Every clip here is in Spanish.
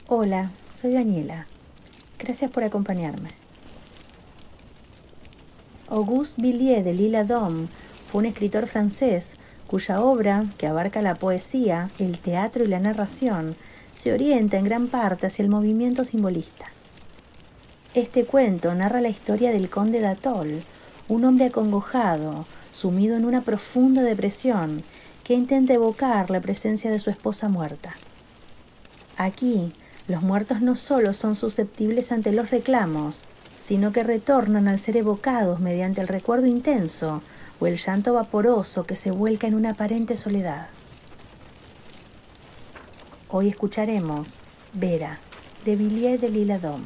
Hola, soy Daniela. Gracias por acompañarme. Auguste Villiers de L'Isle-Adam fue un escritor francés cuya obra, que abarca la poesía, el teatro y la narración, se orienta en gran parte hacia el movimiento simbolista. Este cuento narra la historia del conde d'Atol, un hombre acongojado, sumido en una profunda depresión, que intenta evocar la presencia de su esposa muerta. Aquí, los muertos no solo son susceptibles ante los reclamos, sino que retornan al ser evocados mediante el recuerdo intenso o el llanto vaporoso que se vuelca en una aparente soledad. Hoy escucharemos Vera, de Villiers de L'Isle-Adam.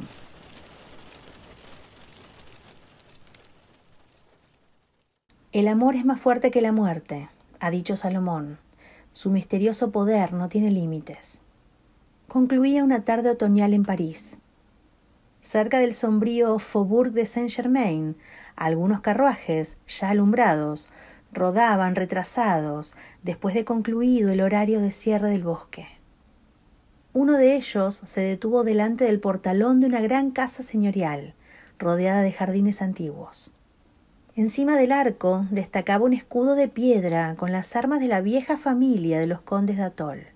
El amor es más fuerte que la muerte, ha dicho Salomón. Su misterioso poder no tiene límites. Concluía una tarde otoñal en París. Cerca del sombrío Faubourg de Saint-Germain, algunos carruajes, ya alumbrados, rodaban retrasados después de concluido el horario de cierre del bosque. Uno de ellos se detuvo delante del portalón de una gran casa señorial, rodeada de jardines antiguos. Encima del arco destacaba un escudo de piedra con las armas de la vieja familia de los condes d'Atol.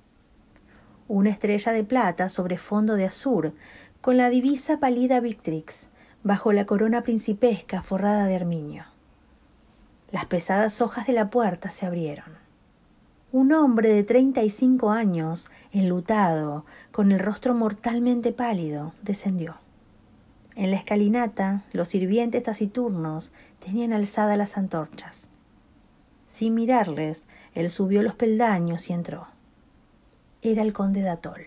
Una estrella de plata sobre fondo de azur, con la divisa pálida Victrix, bajo la corona principesca forrada de armiño. Las pesadas hojas de la puerta se abrieron. Un hombre de 35 años, enlutado, con el rostro mortalmente pálido, descendió. En la escalinata, los sirvientes taciturnos tenían alzadas las antorchas. Sin mirarles, él subió los peldaños y entró. Era el conde d'Atol.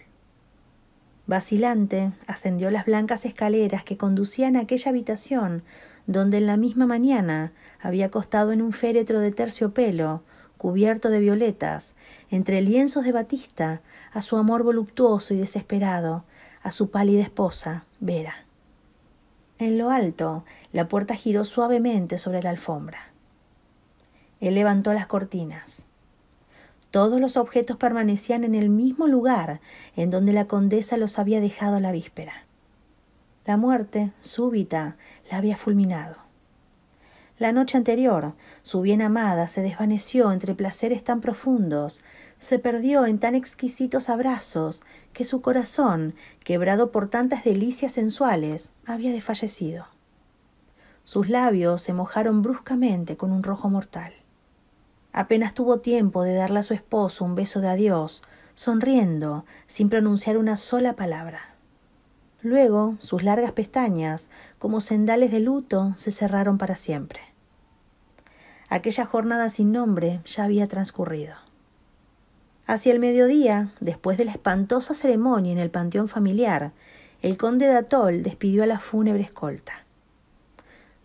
Vacilante, ascendió las blancas escaleras que conducían a aquella habitación donde en la misma mañana había acostado en un féretro de terciopelo, cubierto de violetas, entre lienzos de batista, a su amor voluptuoso y desesperado, a su pálida esposa, Vera. En lo alto, la puerta giró suavemente sobre la alfombra. Él levantó las cortinas. Todos los objetos permanecían en el mismo lugar en donde la condesa los había dejado la víspera. La muerte, súbita, la había fulminado. La noche anterior, su bien amada se desvaneció entre placeres tan profundos, se perdió en tan exquisitos abrazos, que su corazón, quebrado por tantas delicias sensuales, había desfallecido. Sus labios se mojaron bruscamente con un rojo mortal. Apenas tuvo tiempo de darle a su esposo un beso de adiós, sonriendo, sin pronunciar una sola palabra. Luego, sus largas pestañas, como sendales de luto, se cerraron para siempre. Aquella jornada sin nombre ya había transcurrido. Hacia el mediodía, después de la espantosa ceremonia en el panteón familiar, el conde d'Atol despidió a la fúnebre escolta.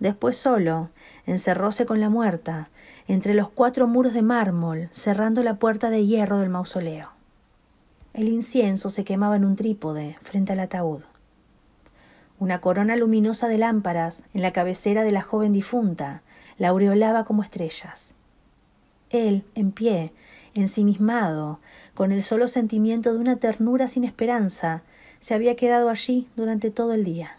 Después solo, encerróse con la muerta, entre los 4 muros de mármol, cerrando la puerta de hierro del mausoleo. El incienso se quemaba en un trípode frente al ataúd. Una corona luminosa de lámparas en la cabecera de la joven difunta la aureolaba como estrellas. Él, en pie, ensimismado, con el solo sentimiento de una ternura sin esperanza, se había quedado allí durante todo el día.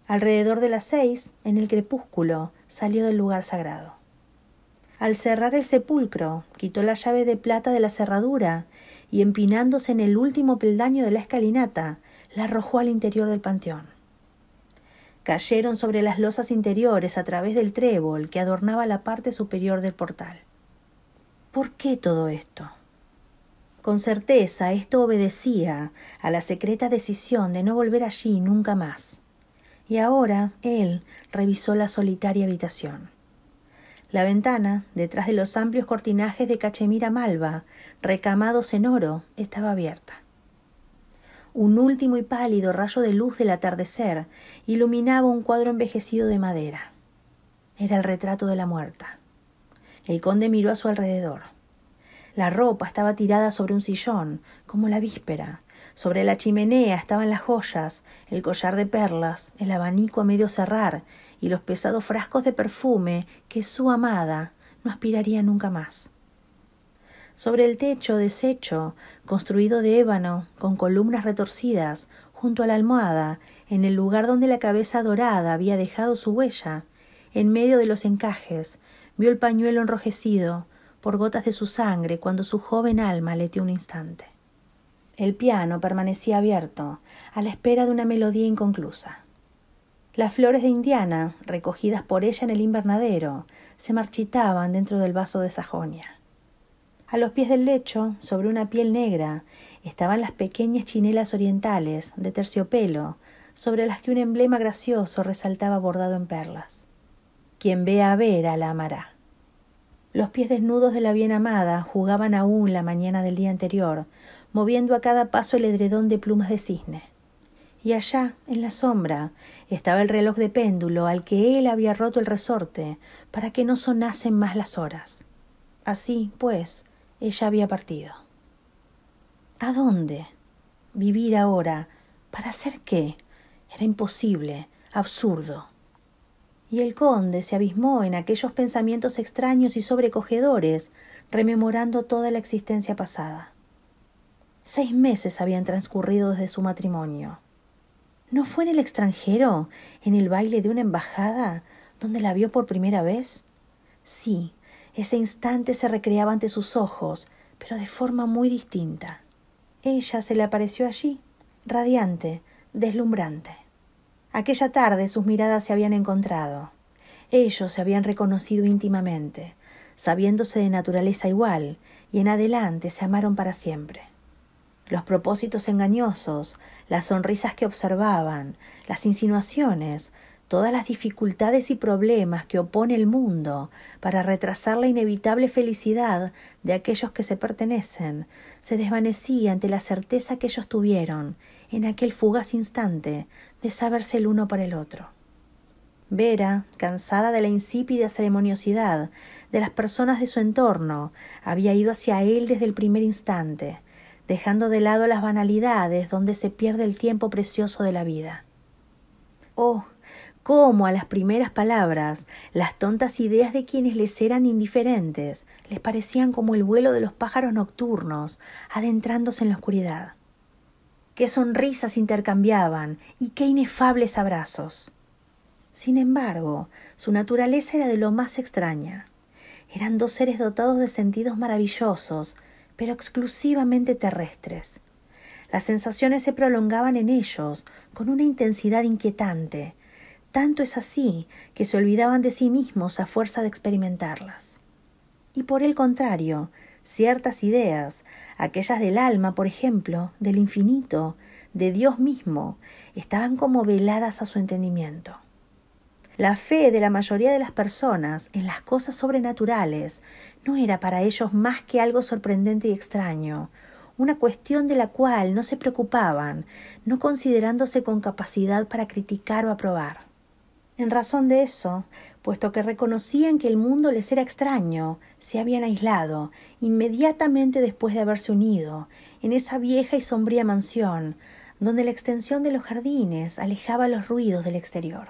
Alrededor de las 6, en el crepúsculo, salió del lugar sagrado. Al cerrar el sepulcro, quitó la llave de plata de la cerradura y, empinándose en el último peldaño de la escalinata, la arrojó al interior del panteón. Cayeron sobre las losas interiores a través del trébol que adornaba la parte superior del portal. ¿Por qué todo esto? Con certeza esto obedecía a la secreta decisión de no volver allí nunca más. Y ahora él revisó la solitaria habitación. La ventana, detrás de los amplios cortinajes de cachemira malva, recamados en oro, estaba abierta. Un último y pálido rayo de luz del atardecer iluminaba un cuadro envejecido de madera. Era el retrato de la muerta. El conde miró a su alrededor. La ropa estaba tirada sobre un sillón, como la víspera. Sobre la chimenea estaban las joyas, el collar de perlas, el abanico a medio cerrar y los pesados frascos de perfume que su amada no aspiraría nunca más. Sobre el techo deshecho, construido de ébano, con columnas retorcidas, junto a la almohada, en el lugar donde la cabeza dorada había dejado su huella, en medio de los encajes, vio el pañuelo enrojecido por gotas de su sangre cuando su joven alma aleteó un instante. El piano permanecía abierto, a la espera de una melodía inconclusa. Las flores de Indiana, recogidas por ella en el invernadero, se marchitaban dentro del vaso de Sajonia. A los pies del lecho, sobre una piel negra, estaban las pequeñas chinelas orientales de terciopelo, sobre las que un emblema gracioso resaltaba bordado en perlas. Quien vea a Vera la amará. Los pies desnudos de la bien amada jugaban aún la mañana del día anterior, moviendo a cada paso el edredón de plumas de cisne. Y allá, en la sombra, estaba el reloj de péndulo al que él había roto el resorte para que no sonasen más las horas. Así, pues, ella había partido. ¿A dónde? Vivir ahora. ¿Para hacer qué? Era imposible, absurdo. Y el conde se abismó en aquellos pensamientos extraños y sobrecogedores, rememorando toda la existencia pasada. 6 meses habían transcurrido desde su matrimonio. ¿No fue en el extranjero, en el baile de una embajada, donde la vio por primera vez? Sí, ese instante se recreaba ante sus ojos, pero de forma muy distinta. Ella se le apareció allí, radiante, deslumbrante. Aquella tarde sus miradas se habían encontrado. Ellos se habían reconocido íntimamente, sabiéndose de naturaleza igual, y en adelante se amaron para siempre. Los propósitos engañosos, las sonrisas que observaban, las insinuaciones, todas las dificultades y problemas que opone el mundo para retrasar la inevitable felicidad de aquellos que se pertenecen, se desvanecía ante la certeza que ellos tuvieron, en aquel fugaz instante, de saberse el uno para el otro. Vera, cansada de la insípida ceremoniosidad de las personas de su entorno, había ido hacia él desde el primer instante, dejando de lado las banalidades donde se pierde el tiempo precioso de la vida. Oh, cómo a las primeras palabras, las tontas ideas de quienes les eran indiferentes les parecían como el vuelo de los pájaros nocturnos adentrándose en la oscuridad. Qué sonrisas intercambiaban y qué inefables abrazos. Sin embargo, su naturaleza era de lo más extraña. Eran 2 seres dotados de sentidos maravillosos, pero exclusivamente terrestres. Las sensaciones se prolongaban en ellos con una intensidad inquietante. Tanto es así que se olvidaban de sí mismos a fuerza de experimentarlas. Y por el contrario, ciertas ideas, aquellas del alma, por ejemplo, del infinito, de Dios mismo, estaban como veladas a su entendimiento. La fe de la mayoría de las personas en las cosas sobrenaturales no era para ellos más que algo sorprendente y extraño, una cuestión de la cual no se preocupaban, no considerándose con capacidad para criticar o aprobar. En razón de eso, puesto que reconocían que el mundo les era extraño, se habían aislado, inmediatamente después de haberse unido, en esa vieja y sombría mansión, donde la extensión de los jardines alejaba los ruidos del exterior.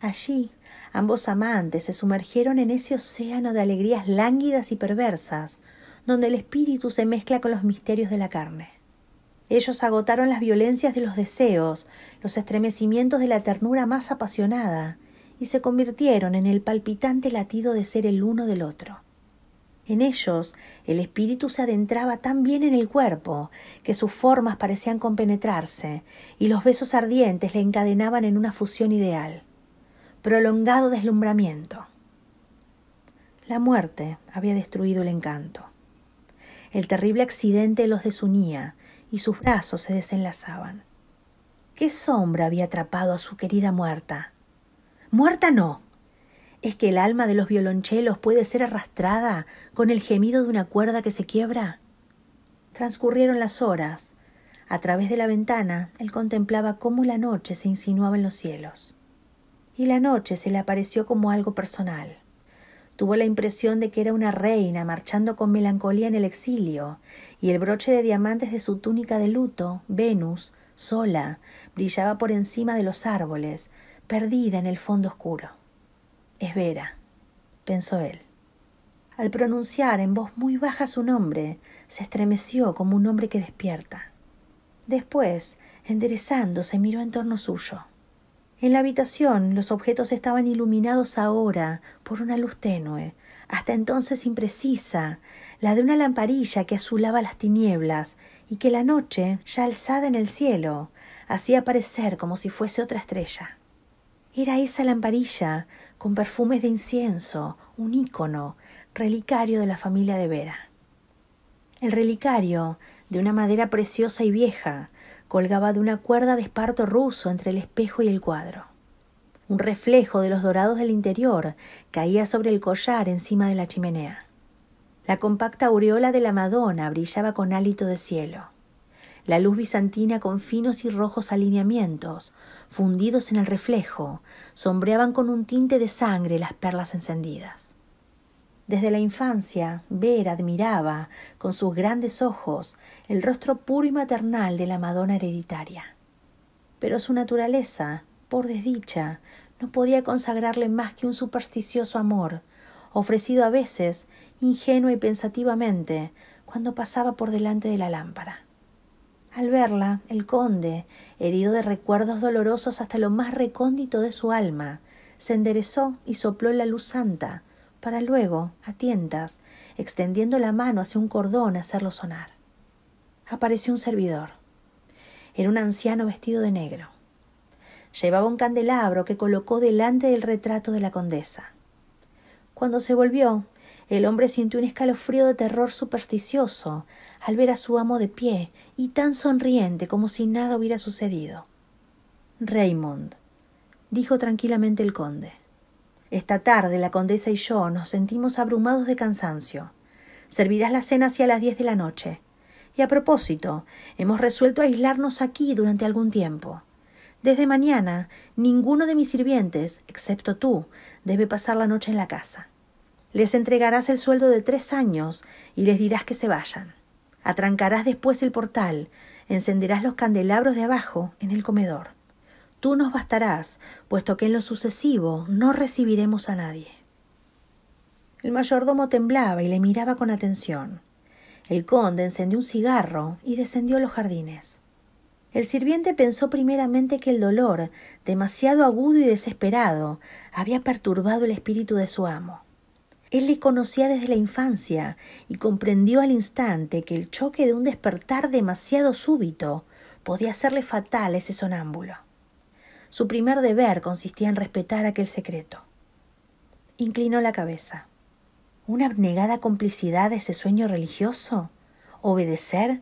Allí, ambos amantes se sumergieron en ese océano de alegrías lánguidas y perversas, donde el espíritu se mezcla con los misterios de la carne. Ellos agotaron las violencias de los deseos, los estremecimientos de la ternura más apasionada, y se convirtieron en el palpitante latido de ser el uno del otro. En ellos, el espíritu se adentraba tan bien en el cuerpo que sus formas parecían compenetrarse, y los besos ardientes le encadenaban en una fusión ideal. Prolongado deslumbramiento. La muerte había destruido el encanto. El terrible accidente los desunía y sus brazos se desenlazaban. ¿Qué sombra había atrapado a su querida muerta? ¡Muerta no! ¿Es que el alma de los violonchelos puede ser arrastrada con el gemido de una cuerda que se quiebra? Transcurrieron las horas. A través de la ventana, él contemplaba cómo la noche se insinuaba en los cielos. Y la noche se le apareció como algo personal. Tuvo la impresión de que era una reina marchando con melancolía en el exilio, y el broche de diamantes de su túnica de luto, Venus, sola, brillaba por encima de los árboles, perdida en el fondo oscuro. Es Vera, pensó él. Al pronunciar en voz muy baja su nombre, se estremeció como un hombre que despierta. Después, enderezándose, miró en torno suyo. En la habitación los objetos estaban iluminados ahora por una luz tenue, hasta entonces imprecisa, la de una lamparilla que azulaba las tinieblas y que la noche, ya alzada en el cielo, hacía aparecer como si fuese otra estrella. Era esa lamparilla, con perfumes de incienso, un ícono, relicario de la familia de Vera. El relicario, de una madera preciosa y vieja, colgaba de una cuerda de esparto ruso entre el espejo y el cuadro. Un reflejo de los dorados del interior caía sobre el collar encima de la chimenea. La compacta aureola de la Madonna brillaba con hálito de cielo. La luz bizantina con finos y rojos alineamientos, fundidos en el reflejo, sombreaban con un tinte de sangre las perlas encendidas. Desde la infancia, Vera admiraba, con sus grandes ojos, el rostro puro y maternal de la Madonna hereditaria. Pero su naturaleza, por desdicha, no podía consagrarle más que un supersticioso amor, ofrecido a veces, ingenua y pensativamente, cuando pasaba por delante de la lámpara. Al verla, el conde, herido de recuerdos dolorosos hasta lo más recóndito de su alma, se enderezó y sopló la luz santa, para luego, a tientas, extendiendo la mano hacia un cordón, hacerlo sonar. Apareció un servidor. Era un anciano vestido de negro. Llevaba un candelabro que colocó delante del retrato de la condesa. Cuando se volvió, el hombre sintió un escalofrío de terror supersticioso al ver a su amo de pie y tan sonriente como si nada hubiera sucedido. «Raymond», dijo tranquilamente el conde, «esta tarde la condesa y yo nos sentimos abrumados de cansancio. Servirás la cena hacia las 10 de la noche. Y a propósito, hemos resuelto aislarnos aquí durante algún tiempo. Desde mañana, ninguno de mis sirvientes, excepto tú, debe pasar la noche en la casa. Les entregarás el sueldo de 3 años y les dirás que se vayan. Atrancarás después el portal, encenderás los candelabros de abajo en el comedor. Tú nos bastarás, puesto que en lo sucesivo no recibiremos a nadie». El mayordomo temblaba y le miraba con atención. El conde encendió un cigarro y descendió a los jardines. El sirviente pensó primeramente que el dolor, demasiado agudo y desesperado, había perturbado el espíritu de su amo. Él le conocía desde la infancia y comprendió al instante que el choque de un despertar demasiado súbito podía hacerle fatal a ese sonámbulo. Su primer deber consistía en respetar aquel secreto. Inclinó la cabeza. ¿Una abnegada complicidad de ese sueño religioso? ¿Obedecer?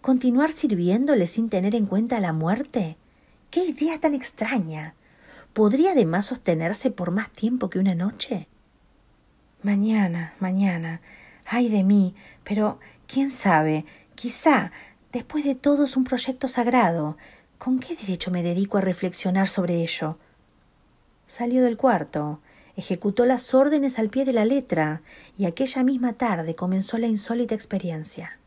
¿Continuar sirviéndole sin tener en cuenta la muerte? ¡Qué idea tan extraña! ¿Podría además sostenerse por más tiempo que una noche? Mañana, ay de mí, pero quién sabe, quizá, después de todo es un proyecto sagrado. ¿Con qué derecho me dedico a reflexionar sobre ello? Salió del cuarto, ejecutó las órdenes al pie de la letra y aquella misma tarde comenzó la insólita experiencia.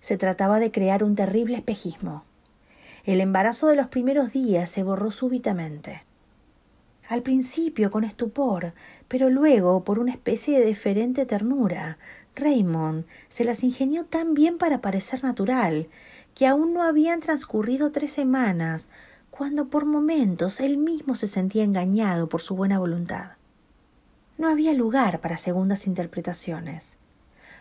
Se trataba de crear un terrible espejismo. El embarazo de los primeros días se borró súbitamente. Al principio con estupor, pero luego por una especie de deferente ternura, Raymond se las ingenió tan bien para parecer natural, que aún no habían transcurrido 3 semanas, cuando por momentos él mismo se sentía engañado por su buena voluntad. No había lugar para segundas interpretaciones.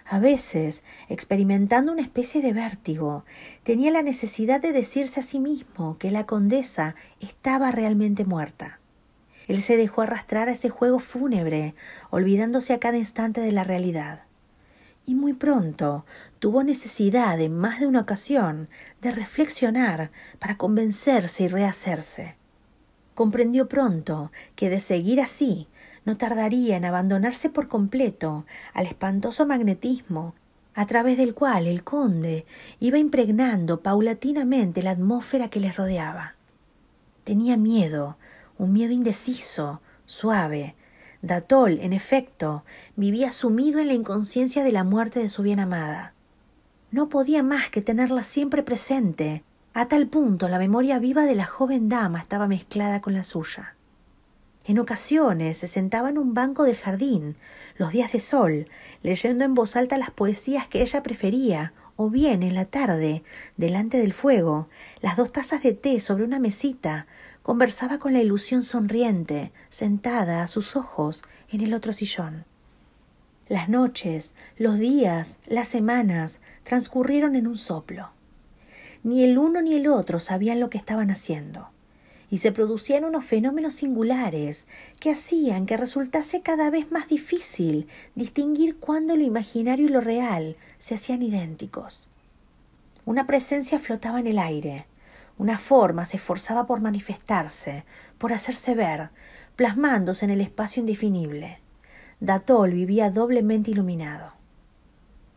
A veces, experimentando una especie de vértigo, tenía la necesidad de decirse a sí mismo que la condesa estaba realmente muerta. Él se dejó arrastrar a ese juego fúnebre, olvidándose a cada instante de la realidad. Y muy pronto tuvo necesidad, en más de una ocasión, de reflexionar para convencerse y rehacerse. Comprendió pronto que de seguir así no tardaría en abandonarse por completo al espantoso magnetismo a través del cual el conde iba impregnando paulatinamente la atmósfera que les rodeaba. Tenía miedo, un miedo indeciso, suave. Datol, en efecto, vivía sumido en la inconsciencia de la muerte de su bien amada. No podía más que tenerla siempre presente. A tal punto la memoria viva de la joven dama estaba mezclada con la suya. En ocasiones se sentaba en un banco del jardín, los días de sol, leyendo en voz alta las poesías que ella prefería, o bien en la tarde, delante del fuego, las 2 tazas de té sobre una mesita, conversaba con la ilusión sonriente, sentada a sus ojos en el otro sillón. Las noches, los días, las semanas transcurrieron en un soplo. Ni el uno ni el otro sabían lo que estaban haciendo, y se producían unos fenómenos singulares que hacían que resultase cada vez más difícil distinguir cuándo lo imaginario y lo real se hacían idénticos. Una presencia flotaba en el aire, una forma se esforzaba por manifestarse, por hacerse ver, plasmándose en el espacio indefinible. Datol vivía doblemente iluminado.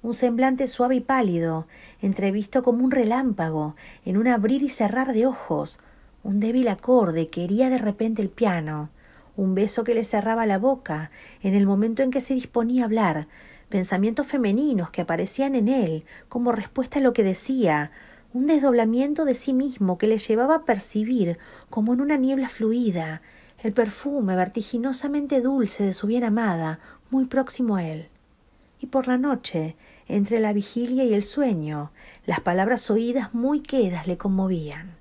Un semblante suave y pálido, entrevisto como un relámpago, en un abrir y cerrar de ojos, un débil acorde que hería de repente el piano, un beso que le cerraba la boca en el momento en que se disponía a hablar, pensamientos femeninos que aparecían en él como respuesta a lo que decía, un desdoblamiento de sí mismo que le llevaba a percibir, como en una niebla fluida, el perfume vertiginosamente dulce de su bien amada, muy próximo a él. Y por la noche, entre la vigilia y el sueño, las palabras oídas muy quedas le conmovían.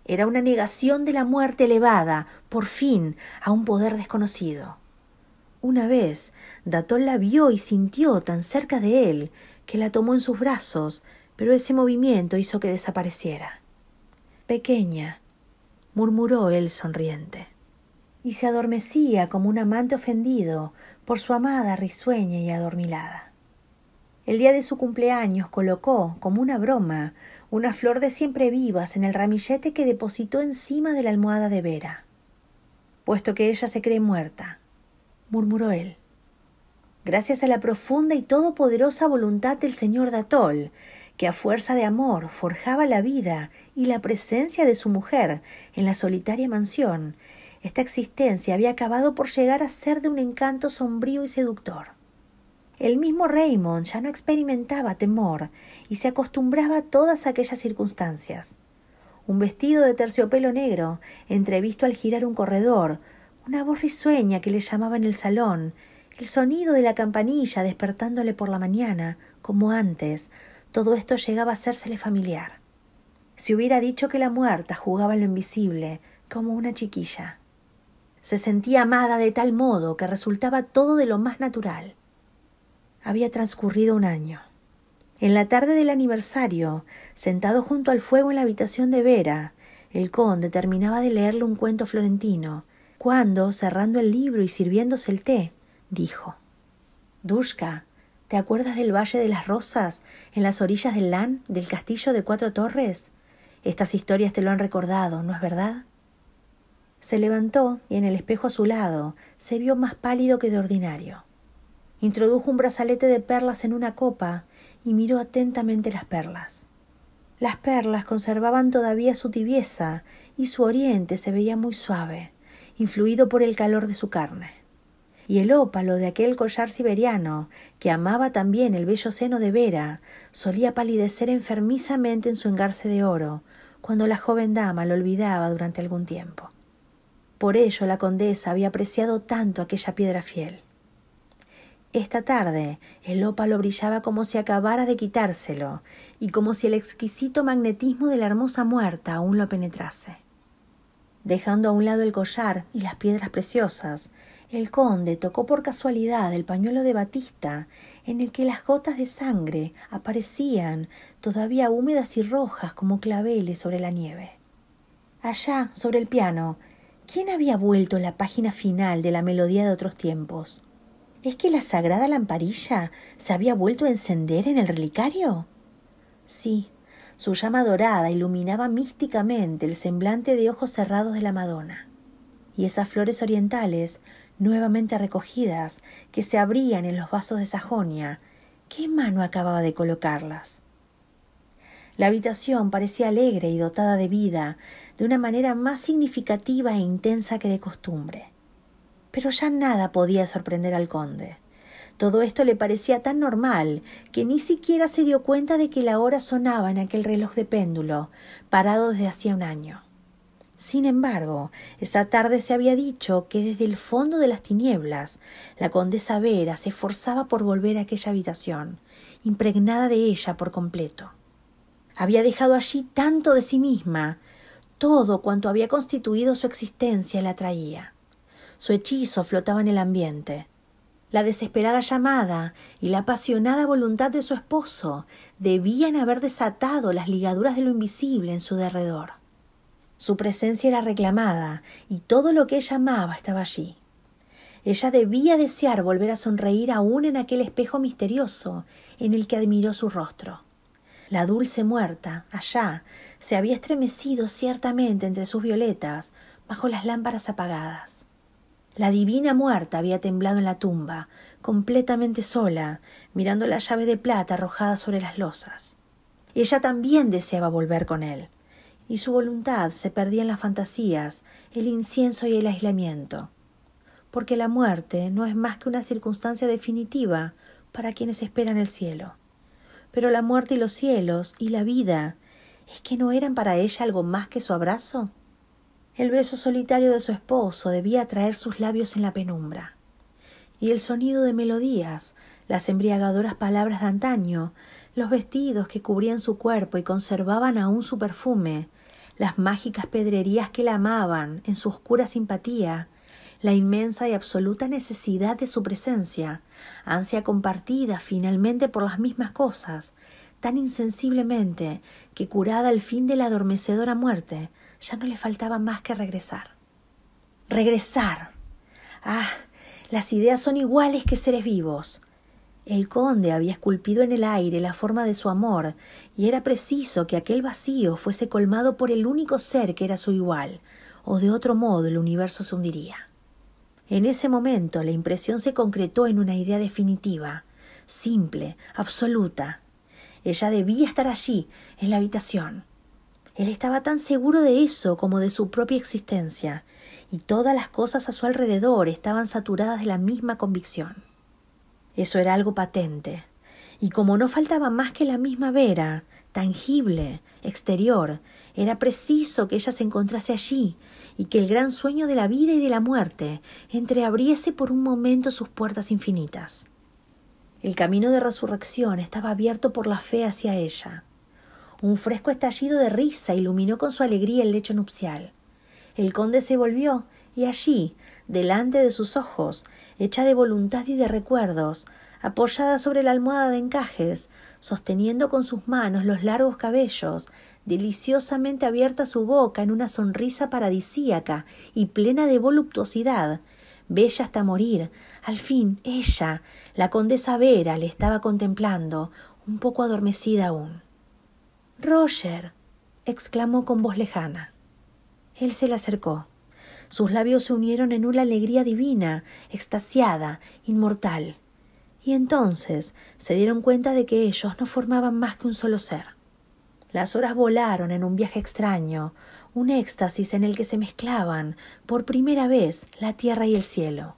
Era una negación de la muerte elevada, por fin, a un poder desconocido. Una vez, Datol la vio y sintió tan cerca de él que la tomó en sus brazos, pero ese movimiento hizo que desapareciera. «Pequeña», murmuró él sonriente, y se adormecía como un amante ofendido por su amada risueña y adormilada. El día de su cumpleaños colocó, como una broma, una flor de siemprevivas en el ramillete que depositó encima de la almohada de Vera. «Puesto que ella se cree muerta», murmuró él. «Gracias a la profunda y todopoderosa voluntad del señor Datol, que a fuerza de amor forjaba la vida y la presencia de su mujer en la solitaria mansión, esta existencia había acabado por llegar a ser de un encanto sombrío y seductor. El mismo Raymond ya no experimentaba temor y se acostumbraba a todas aquellas circunstancias. Un vestido de terciopelo negro, entrevisto al girar un corredor, una voz risueña que le llamaba en el salón, el sonido de la campanilla despertándole por la mañana, como antes, todo esto llegaba a hacérsele familiar. Si hubiera dicho que la muerta jugaba en lo invisible, como una chiquilla. Se sentía amada de tal modo que resultaba todo de lo más natural. Había transcurrido un año. En la tarde del aniversario, sentado junto al fuego en la habitación de Vera, el conde terminaba de leerle un cuento florentino, cuando, cerrando el libro y sirviéndose el té, dijo: «Dushka, ¿te acuerdas del Valle de las Rosas, en las orillas del Lan, del castillo de 4 torres? Estas historias te lo han recordado, ¿no es verdad?» Se levantó y en el espejo a su lado se vio más pálido que de ordinario. Introdujo un brazalete de perlas en una copa y miró atentamente las perlas. Las perlas conservaban todavía su tibieza y su oriente se veía muy suave, influido por el calor de su carne. Y el ópalo de aquel collar siberiano, que amaba también el bello seno de Vera, solía palidecer enfermizamente en su engarce de oro, cuando la joven dama lo olvidaba durante algún tiempo. Por ello la condesa había apreciado tanto aquella piedra fiel. Esta tarde el ópalo brillaba como si acabara de quitárselo y como si el exquisito magnetismo de la hermosa muerta aún lo penetrase. Dejando a un lado el collar y las piedras preciosas, el conde tocó por casualidad el pañuelo de batista en el que las gotas de sangre aparecían todavía húmedas y rojas como claveles sobre la nieve. Allá, sobre el piano, ¿quién había vuelto la página final de la melodía de otros tiempos? ¿Es que la sagrada lamparilla se había vuelto a encender en el relicario? Sí, su llama dorada iluminaba místicamente el semblante de ojos cerrados de la Madonna. Y esas flores orientales, nuevamente recogidas, que se abrían en los vasos de Sajonia, ¿qué mano acababa de colocarlas? La habitación parecía alegre y dotada de vida, de una manera más significativa e intensa que de costumbre. Pero ya nada podía sorprender al conde. Todo esto le parecía tan normal que ni siquiera se dio cuenta de que la hora sonaba en aquel reloj de péndulo, parado desde hacía un año. Sin embargo, esa tarde se había dicho que desde el fondo de las tinieblas la condesa Vera se esforzaba por volver a aquella habitación, impregnada de ella por completo. Había dejado allí tanto de sí misma, todo cuanto había constituido su existencia la atraía. Su hechizo flotaba en el ambiente. La desesperada llamada y la apasionada voluntad de su esposo debían haber desatado las ligaduras de lo invisible en su derredor. Su presencia era reclamada y todo lo que ella amaba estaba allí. Ella debía desear volver a sonreír aún en aquel espejo misterioso en el que admiró su rostro. La dulce muerta, allá, se había estremecido ciertamente entre sus violetas bajo las lámparas apagadas. La divina muerta había temblado en la tumba, completamente sola, mirando la llave de plata arrojada sobre las losas. Ella también deseaba volver con él, y su voluntad se perdía en las fantasías, el incienso y el aislamiento, porque la muerte no es más que una circunstancia definitiva para quienes esperan el cielo. Pero la muerte y los cielos y la vida, ¿es que no eran para ella algo más que su abrazo? El beso solitario de su esposo debía atraer sus labios en la penumbra, y el sonido de melodías, las embriagadoras palabras de antaño, los vestidos que cubrían su cuerpo y conservaban aún su perfume, las mágicas pedrerías que la amaban en su oscura simpatía, la inmensa y absoluta necesidad de su presencia, ansia compartida finalmente por las mismas cosas, tan insensiblemente que curada al fin de la adormecedora muerte, ya no le faltaba más que regresar. ¡Regresar! ¡Ah! Las ideas son iguales que seres vivos. El conde había esculpido en el aire la forma de su amor, y era preciso que aquel vacío fuese colmado por el único ser que era su igual, o de otro modo el universo se hundiría. En ese momento la impresión se concretó en una idea definitiva, simple, absoluta. Ella debía estar allí, en la habitación. Él estaba tan seguro de eso como de su propia existencia, y todas las cosas a su alrededor estaban saturadas de la misma convicción. Eso era algo patente, y como no faltaba más que la misma Vera, tangible, exterior, era preciso que ella se encontrase allí, y que el gran sueño de la vida y de la muerte entreabriese por un momento sus puertas infinitas. El camino de resurrección estaba abierto por la fe hacia ella. Un fresco estallido de risa iluminó con su alegría el lecho nupcial. El conde se volvió, y allí, delante de sus ojos, hecha de voluntad y de recuerdos, apoyada sobre la almohada de encajes, sosteniendo con sus manos los largos cabellos, deliciosamente abierta su boca en una sonrisa paradisíaca y plena de voluptuosidad, bella hasta morir, al fin ella, la condesa Vera, le estaba contemplando, un poco adormecida aún. «Roger», exclamó con voz lejana. Él se le acercó. Sus labios se unieron en una alegría divina, extasiada, inmortal. Y entonces se dieron cuenta de que ellos no formaban más que un solo ser. Las horas volaron en un viaje extraño, un éxtasis en el que se mezclaban, por primera vez, la tierra y el cielo.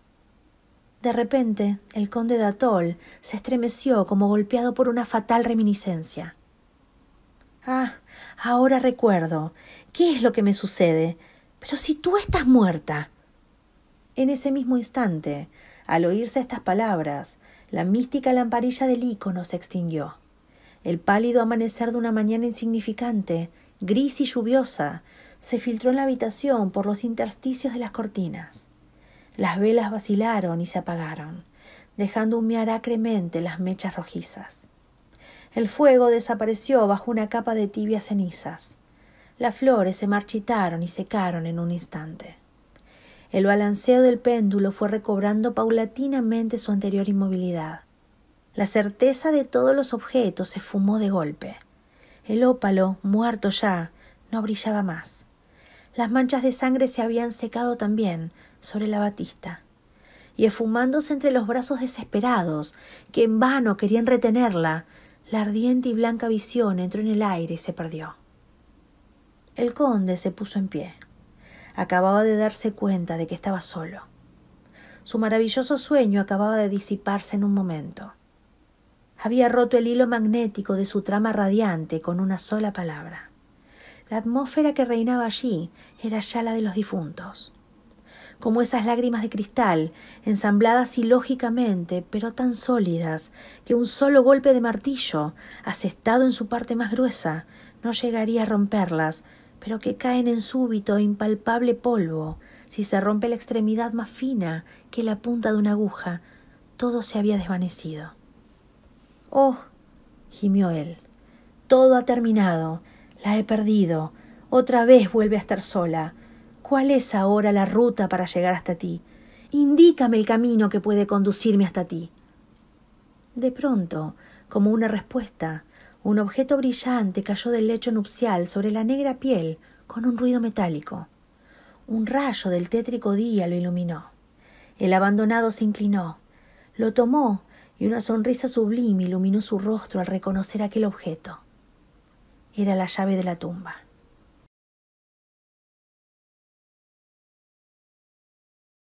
De repente, el conde de Atholl se estremeció como golpeado por una fatal reminiscencia. «Ah, ahora recuerdo. ¿Qué es lo que me sucede? Pero si tú estás muerta». En ese mismo instante, al oírse estas palabras, la mística lamparilla del ícono se extinguió. El pálido amanecer de una mañana insignificante, gris y lluviosa, se filtró en la habitación por los intersticios de las cortinas. Las velas vacilaron y se apagaron, dejando humear acremente las mechas rojizas. El fuego desapareció bajo una capa de tibias cenizas. Las flores se marchitaron y secaron en un instante. El balanceo del péndulo fue recobrando paulatinamente su anterior inmovilidad. La certeza de todos los objetos se esfumó de golpe. El ópalo, muerto ya, no brillaba más. Las manchas de sangre se habían secado también sobre la batista, y esfumándose entre los brazos desesperados, que en vano querían retenerla, la ardiente y blanca visión entró en el aire y se perdió. El conde se puso en pie. Acababa de darse cuenta de que estaba solo. Su maravilloso sueño acababa de disiparse en un momento. Había roto el hilo magnético de su trama radiante con una sola palabra. La atmósfera que reinaba allí era ya la de los difuntos. Como esas lágrimas de cristal, ensambladas ilógicamente, pero tan sólidas, que un solo golpe de martillo, asestado en su parte más gruesa, no llegaría a romperlas, pero que caen en súbito e impalpable polvo, si se rompe la extremidad más fina que la punta de una aguja. Todo se había desvanecido. «Oh», gimió él, «todo ha terminado, la he perdido, otra vez vuelve a estar sola. ¿Cuál es ahora la ruta para llegar hasta ti? Indícame el camino que puede conducirme hasta ti». De pronto, como una respuesta, un objeto brillante cayó del lecho nupcial sobre la negra piel con un ruido metálico. Un rayo del tétrico día lo iluminó. El abandonado se inclinó, lo tomó y una sonrisa sublime iluminó su rostro al reconocer aquel objeto. Era la llave de la tumba.